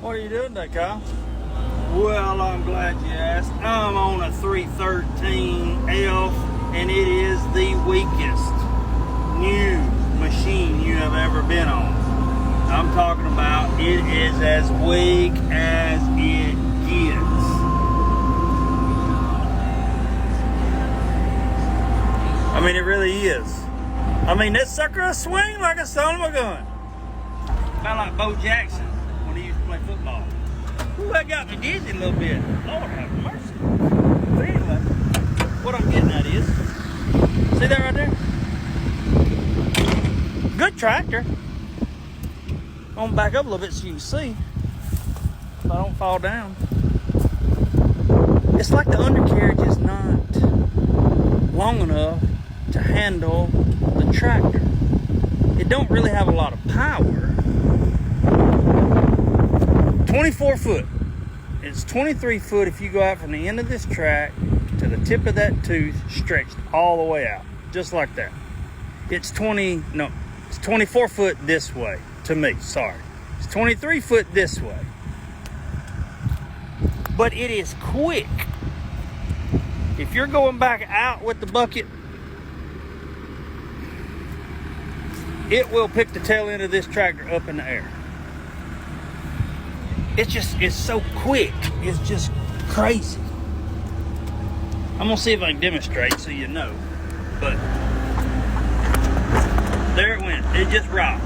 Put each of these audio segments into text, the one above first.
What are you doing today, Kyle? Well, I'm glad you asked. I'm on a 313F, and it is the weakest new machine you have ever been on. I'm talking about it is as weak as it gets. I mean, it really is. I mean, this sucker will swing like a son of a gun. Kind of like Bo Jackson when he used to play football. Ooh, that got me dizzy a little bit. Lord have mercy. But anyway, what I'm getting at is, See that right there? Good tractor. I'm gonna back up a little bit so you can see. So I don't fall down. It's like the undercarriage is not long enough to handle the tractor. It don't really have a lot of power. 24 foot. It's 23 foot if you go out from the end of this track to the tip of that tooth, stretched all the way out, just like that. It's 24 foot this way to me, sorry. It's 23 foot this way. But it is quick. If you're going back out with the bucket, it will pick the tail end of this tractor up in the air. It's so quick. It's just crazy. I'm gonna see if I can demonstrate so you know. But there it went. It just rocked.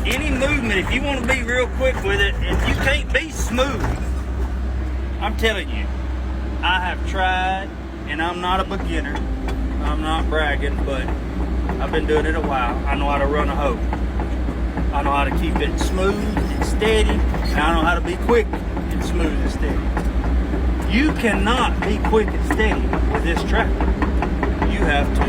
Any movement, if you want to be real quick with it, if you can't be smooth, I'm telling you, I have tried, and I'm not a beginner. I'm not bragging, but I've been doing it a while. I know how to run a hoe. I know how to keep it smooth and steady, and I know how to be quick and smooth and steady. You cannot be quick and steady with this tractor. You have to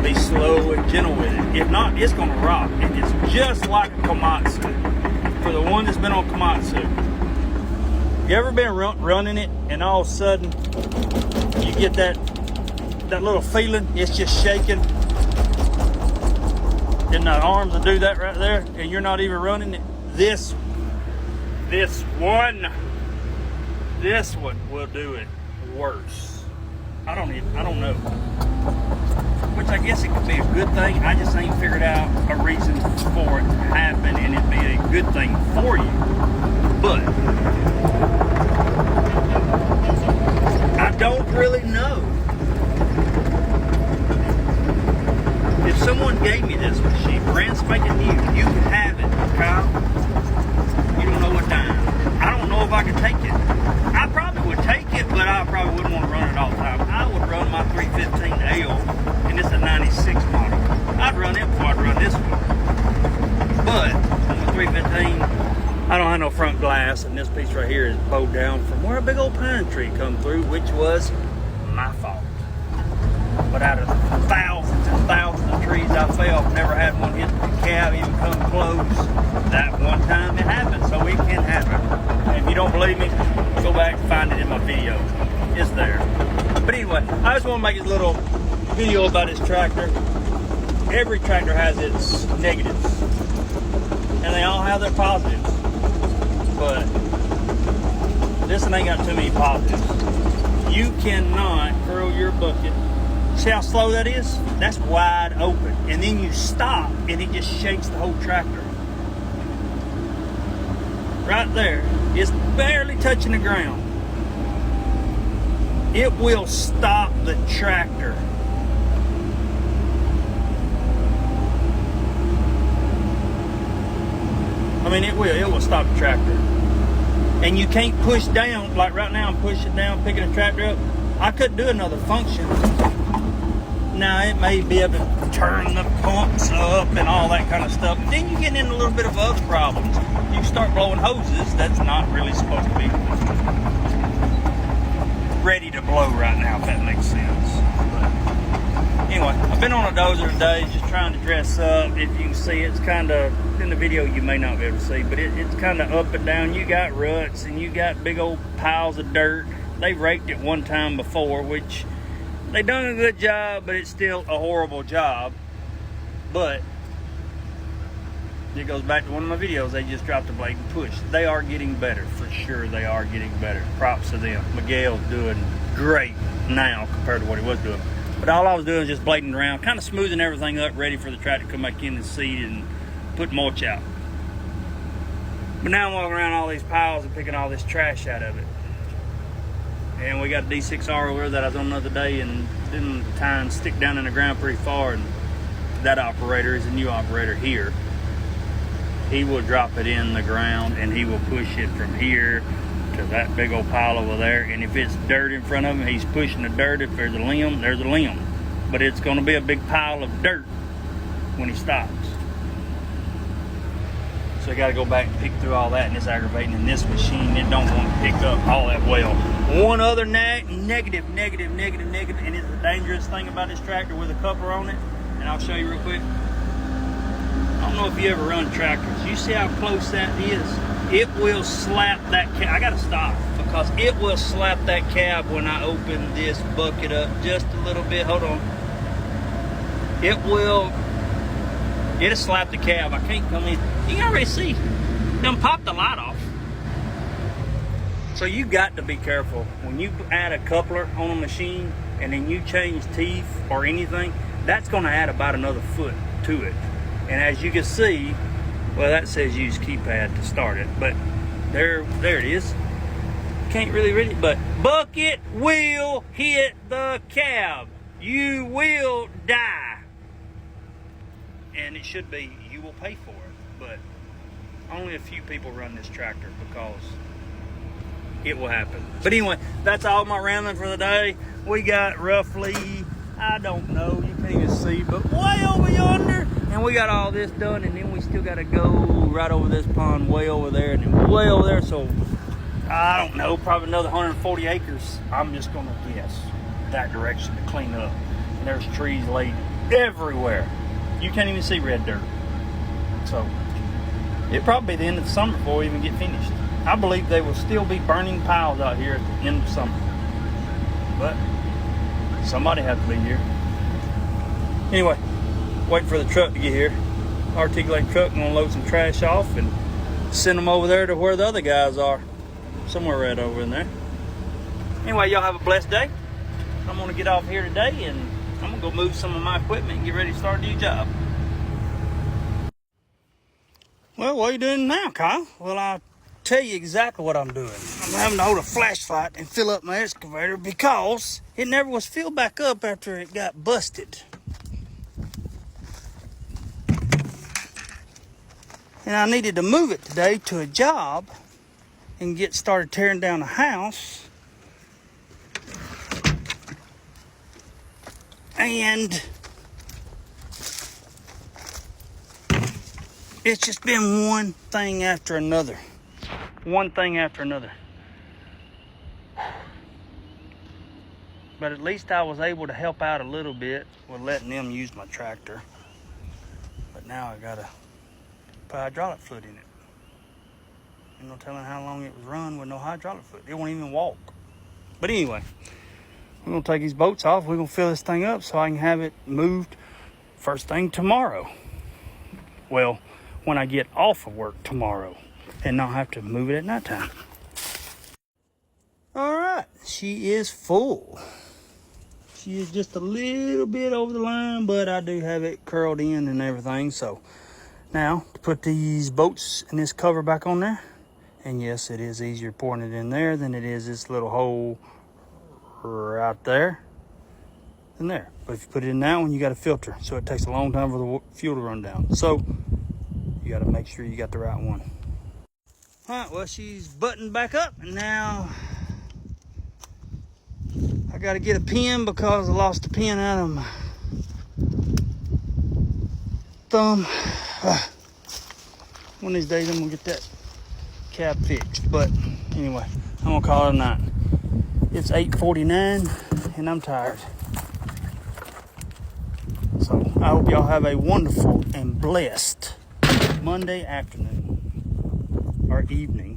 be slow and gentle with it. If not, it's going to rock. And it's just like a Komatsu. For the one that's been on Komatsu. You ever been running it and all of a sudden you get that little feeling? It's just shaking. And the arms will do that right there, and you're not even running it. This one will do it worse. I don't know. Which I guess it could be a good thing. I just ain't figured out a reason for it to happen and it be a good thing for you. But I don't really know. If someone gave me this machine, brand spanking new, you can have it, Kyle. You don't know what time. I don't know if I could take it. I probably would take it, but I probably wouldn't want to run it all the time. I would run my 315L, and it's a 96 model. I'd run it before I'd run this one. But on the 315, I don't have no front glass, and this piece right here is bowed down from where a big old pine tree come through, which was my fault. But out of thousands and thousands of trees I fell, never had one hit the cab even come close. That one time it happened, so it can happen. And if you don't believe me, go back and find it in my video. It's there. But anyway, I just want to make this little video about this tractor. Every tractor has its negatives, and they all have their positives. But this one ain't got too many positives. You cannot curl your bucket. See how slow that is? That's wide open. And then you stop and it just shakes the whole tractor. Right there. It's barely touching the ground. It will stop the tractor. I mean, it will stop the tractor. And you can't push down, like right now I'm pushing down, picking the tractor up. I couldn't do another function. Now, it may be able to turn the pumps up and all that kind of stuff. Then you get into a little bit of other problems. You start blowing hoses that's not really supposed to be ready to blow right now, if that makes sense. But anyway, I've been on a dozer today, just trying to dress up. If you can see, it's kind of, in the video you may not be able to see, but it's kind of up and down. You got ruts and you got big old piles of dirt. They raked it one time before, which they done a good job, but it's still a horrible job. But it goes back to one of my videos. They just dropped the blade and push. They are getting better, for sure. They are getting better. Props to them. Miguel's doing great now compared to what he was doing. But all I was doing was just blading around, kind of smoothing everything up, ready for the tractor to come back in and seed and put mulch out. But now I'm walking around all these piles and picking all this trash out of it. And we got a D6R over there that I was on the other day and didn't time stick down in the ground pretty far. And that operator is a new operator here. He will drop it in the ground and he will push it from here to that big old pile over there. And if it's dirt in front of him, he's pushing the dirt. If there's a limb, there's a limb. But it's going to be a big pile of dirt when he stops. So you got to go back and pick through all that, and it's aggravating. And this machine, it don't want to pick up all that well. One other negative, and it's the dangerous thing about this tractor with a coupler on it, and I'll show you real quick. I don't know if you ever run tractors. You see how close that is? It will slap that cab. I got to stop because it will slap that cab when I open this bucket up just a little bit. Hold on. It'll slap the cab. I can't come in. You can already see. Done popped the light off. So you got to be careful. When you add a coupler on a machine and then you change teeth or anything, that's going to add about another foot to it. And as you can see, well, that says use keypad to start it. But there it is. Can't really read it, but bucket will hit the cab. You will die. And it should be, you will pay for it. But only a few people run this tractor because it will happen. But anyway, that's all my rambling for the day. We got roughly, I don't know, you can't even see, but way over yonder. And we got all this done, and then we still got to go right over this pond, way over there, and then way over there. So, I don't know, probably another 140 acres. I'm just going to guess that direction to clean up. And there's trees laid everywhere. You can't even see red dirt. So, it'll probably be the end of the summer before we even get finished. I believe they will still be burning piles out here at the end of summer. But, somebody has to be here. Anyway, waiting for the truck to get here. Articulating truck, I'm going to load some trash off and send them over there to where the other guys are. Somewhere right over in there. Anyway, y'all have a blessed day. I'm going to get off here today and I'm going to go move some of my equipment and get ready to start a new job. Well, what are you doing now, Kyle? Well, I'll tell you exactly what I'm doing. I'm having to hold a flashlight and fill up my excavator because it never was filled back up after it got busted. And I needed to move it today to a job and get started tearing down the house. And it's just been one thing after another. One thing after another. But at least I was able to help out a little bit with letting them use my tractor. But now I gotta put hydraulic fluid in it. Ain't no telling how long it was run with no hydraulic fluid. It won't even walk. But anyway, we're gonna take these boats off. We're gonna fill this thing up so I can have it moved first thing tomorrow. Well, when I get off of work tomorrow and not have to move it at nighttime. All right, she is full. She is just a little bit over the line, but I do have it curled in and everything. So now to put these boats and this cover back on there. And yes, it is easier pouring it in there than it is this little hole right there and there. But if you put it in that one, you got to filter. So it takes a long time for the fuel to run down. So you got to make sure you got the right one. All right, well, she's buttoned back up. And now I got to get a pin because I lost the pin out of my thumb. One of these days I'm going to get that cab fixed. But anyway, I'm going to call it a night. It's 8:49 and I'm tired. So I hope y'all have a wonderful and blessed Monday afternoon or evening.